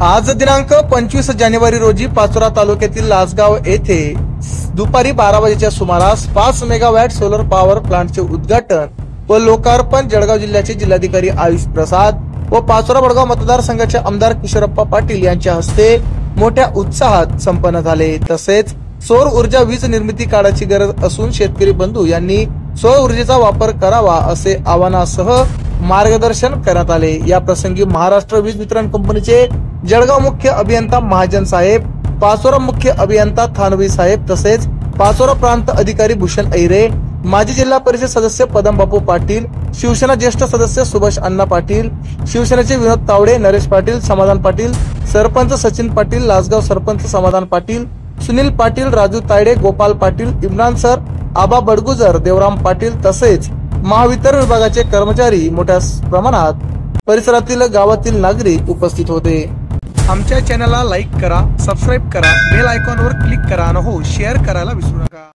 आज दिनांक 25 जानेवारी रोजी पाचोरा तालुक्यातील लासगाव येथे दुपारी 12 वाजेच्या सुमारास 5 मेगावॅट सोलर पॉवर प्लांटचे उद्घाटन व लोकार्पण जळगाव जिल्ह्याचे जिल्हाधिकारी आयुष प्रसाद व पाचोरा वडगाव मतदारसंघाचे आमदार किशोरप्पा पाटील यांच्या हस्ते मोठ्या उत्साहात संपन्न झाले। तसेच सौर ऊर्जा वीज निर्मिती काळाची गरज असून शेतकरी बंधू यांनी सौर ऊर्जेचा वापर करावा असे आवाहनासह मार्गदर्शन करण्यात आले। या प्रसंगी महाराष्ट्र वीज वितरण कंपनीचे जळगाव मुख्य अभियंता महाजन साहेब, पाचोरा मुख्य अभियंता थानवी साहेब तसेच पाचोरा प्रांत अधिकारी भूषण ऐरे, माजी जिल्हा परिषद सदस्य पदमबापू पाटील, शिवसेना ज्येष्ठ सदस्य सुभाष अण्णा पाटील, शिवसेनेचे विनोद तावडे, नरेश पाटील, समाधान पाटील, सरपंच सचिन पाटील, लासगाव सरपंच समाधान पाटील, सुनील पाटील, राजू तायडे, गोपाल पाटील, इम्रान सर, आबा बडगुजर, देवराम पाटील तसेच महावितरण विभागाचे कर्मचारी मोठ्या प्रमाणात परिसरातील गावातील नागरिक उपस्थित होते। आमच्या चॅनलला लाईक करा, सबस्क्राईब करा, बेल आयकॉनवर क्लिक करा आणि शेअर करायला विसरू नका।